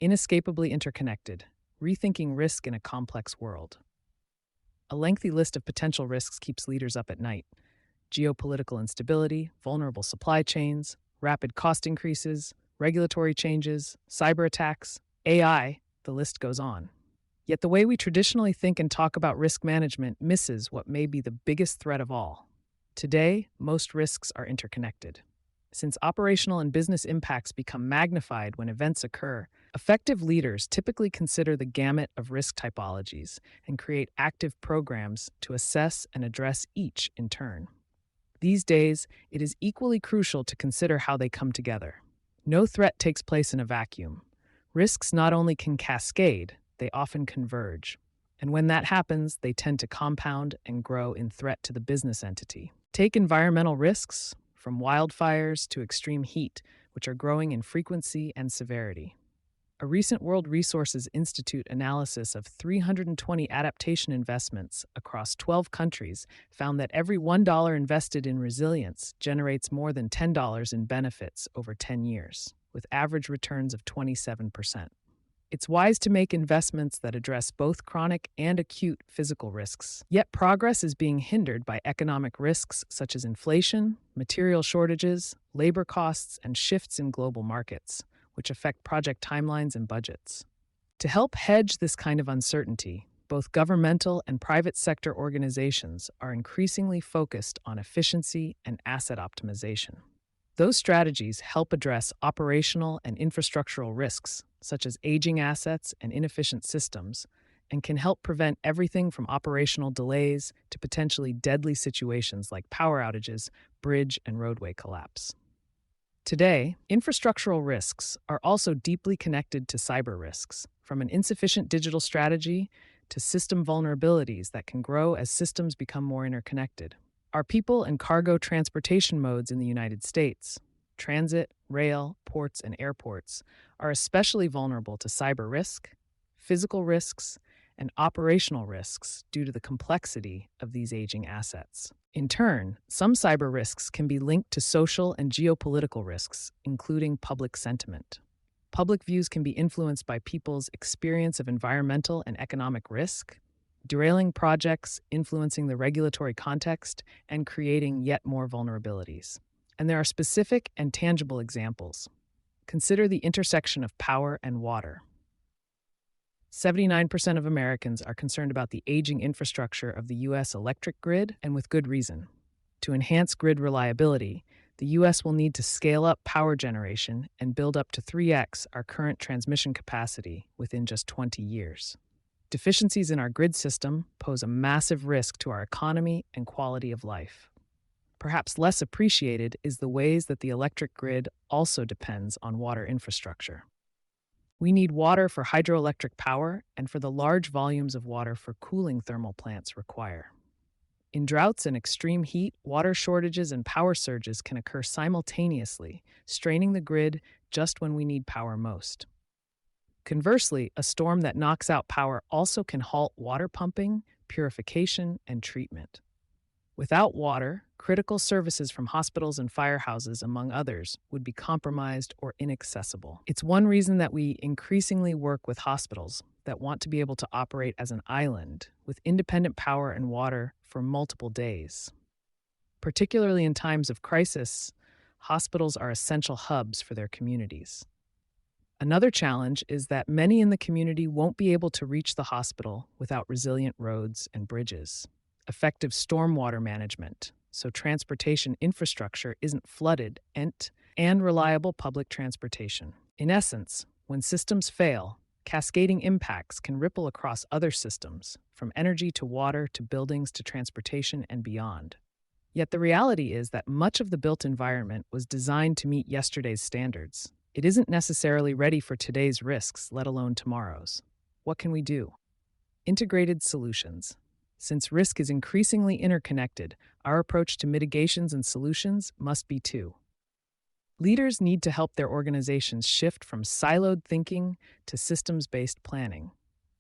Inescapably interconnected, rethinking risk in a complex world. A lengthy list of potential risks keeps leaders up at night. Geopolitical instability, vulnerable supply chains, rapid cost increases, regulatory changes, cyber attacks, AI, the list goes on. Yet the way we traditionally think and talk about risk management misses what may be the biggest threat of all. Today, most risks are interconnected. Since operational and business impacts become magnified when events occur, effective leaders typically consider the gamut of risk typologies and create active programs to assess and address each in turn. These days, it is equally crucial to consider how they come together. No threat takes place in a vacuum. Risks not only can cascade, they often converge. And when that happens, they tend to compound and grow in threat to the business entity. Take environmental risks, from wildfires to extreme heat, which are growing in frequency and severity. A recent World Resources Institute analysis of 320 adaptation investments across 12 countries found that every $1 invested in resilience generates more than $10 in benefits over 10 years, with average returns of 27%. It's wise to make investments that address both chronic and acute physical risks. Yet progress is being hindered by economic risks such as inflation, material shortages, labor costs, and shifts in global markets, which affect project timelines and budgets. To help hedge this kind of uncertainty, both governmental and private sector organizations are increasingly focused on efficiency and asset optimization. Those strategies help address operational and infrastructural risks, such as aging assets and inefficient systems, and can help prevent everything from operational delays to potentially deadly situations like power outages, bridge and roadway collapse. Today, infrastructural risks are also deeply connected to cyber risks, from an insufficient digital strategy to system vulnerabilities that can grow as systems become more interconnected. Our people and cargo transportation modes in the United States, transit, rail, ports, and airports, are especially vulnerable to cyber risk, physical risks, and operational risks due to the complexity of these aging assets. In turn, some cyber risks can be linked to social and geopolitical risks, including public sentiment. Public views can be influenced by people's experience of environmental and economic risk, derailing projects, influencing the regulatory context, and creating yet more vulnerabilities. And there are specific and tangible examples. Consider the intersection of power and water. 79% of Americans are concerned about the aging infrastructure of the U.S. electric grid, and with good reason. To enhance grid reliability, the U.S. will need to scale up power generation and build up to 3x our current transmission capacity within just 20 years. Deficiencies in our grid system pose a massive risk to our economy and quality of life. Perhaps less appreciated is the ways that the electric grid also depends on water infrastructure. We need water for hydroelectric power and for the large volumes of water for cooling thermal plants require. In droughts and extreme heat, water shortages and power surges can occur simultaneously, straining the grid just when we need power most. Conversely, a storm that knocks out power also can halt water pumping, purification, and treatment. Without water, critical services from hospitals and firehouses, among others, would be compromised or inaccessible. It's one reason that we increasingly work with hospitals that want to be able to operate as an island with independent power and water for multiple days. Particularly in times of crisis, hospitals are essential hubs for their communities. Another challenge is that many in the community won't be able to reach the hospital without resilient roads and bridges. Effective stormwater management, so transportation infrastructure isn't flooded, and reliable public transportation. In essence, when systems fail, cascading impacts can ripple across other systems, from energy to water to buildings to transportation and beyond. Yet the reality is that much of the built environment was designed to meet yesterday's standards. It isn't necessarily ready for today's risks, let alone tomorrow's. What can we do? Integrated solutions. Since risk is increasingly interconnected, our approach to mitigations and solutions must be too. Leaders need to help their organizations shift from siloed thinking to systems-based planning.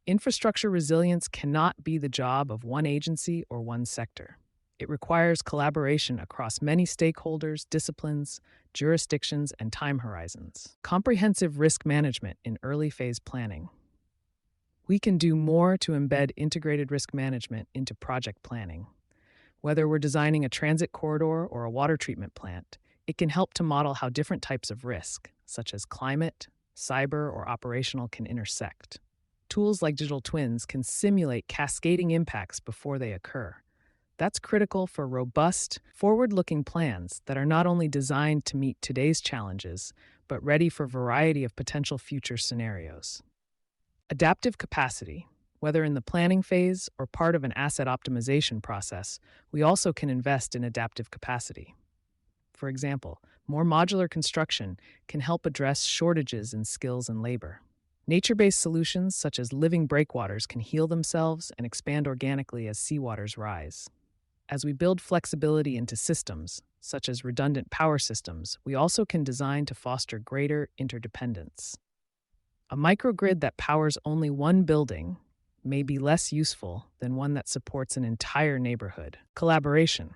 Infrastructure resilience cannot be the job of one agency or one sector. It requires collaboration across many stakeholders, disciplines, jurisdictions, and time horizons. Comprehensive risk management in early phase planning. We can do more to embed integrated risk management into project planning. Whether we're designing a transit corridor or a water treatment plant, it can help to model how different types of risk, such as climate, cyber, or operational, can intersect. Tools like digital twins can simulate cascading impacts before they occur. That's critical for robust, forward-looking plans that are not only designed to meet today's challenges, but ready for a variety of potential future scenarios. Adaptive capacity. Whether in the planning phase or part of an asset optimization process, we also can invest in adaptive capacity. For example, more modular construction can help address shortages in skills and labor. Nature-based solutions such as living breakwaters can heal themselves and expand organically as seawaters rise. As we build flexibility into systems, such as redundant power systems, we also can design to foster greater interdependence. A microgrid that powers only one building may be less useful than one that supports an entire neighborhood. Collaboration.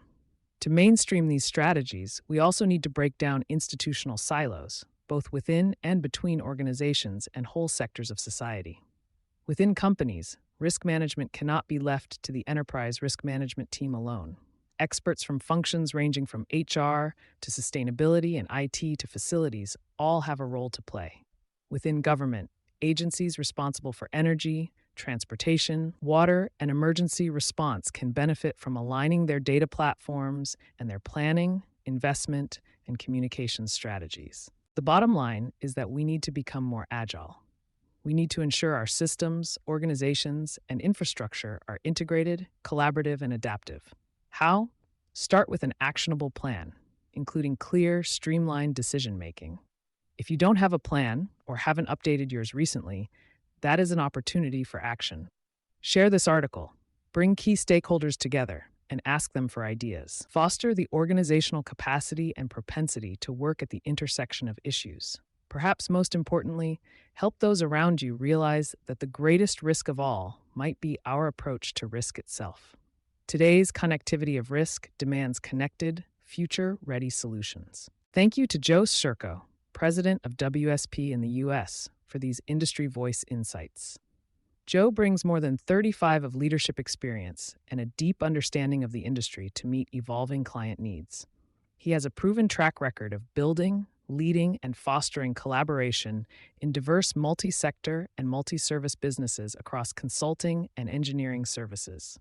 To mainstream these strategies, we also need to break down institutional silos, both within and between organizations and whole sectors of society. Within companies, risk management cannot be left to the enterprise risk management team alone. Experts from functions ranging from HR to sustainability and IT to facilities all have a role to play. Within government, agencies responsible for energy, transportation, water, and emergency response can benefit from aligning their data platforms and their planning, investment, and communication strategies. The bottom line is that we need to become more agile. We need to ensure our systems, organizations, and infrastructure are integrated, collaborative, and adaptive. How? Start with an actionable plan, including clear, streamlined decision-making. If you don't have a plan or haven't updated yours recently, that is an opportunity for action. Share this article, bring key stakeholders together, and ask them for ideas. Foster the organizational capacity and propensity to work at the intersection of issues. Perhaps most importantly, help those around you realize that the greatest risk of all might be our approach to risk itself. Today's connectivity of risk demands connected, future-ready solutions. Thank you to Joe Sczurko, President of WSP in the U.S., for these industry voice insights. Joe brings more than 35 of leadership experience and a deep understanding of the industry to meet evolving client needs. He has a proven track record of building, leading, and fostering collaboration in diverse multi-sector and multi-service businesses across consulting and engineering services.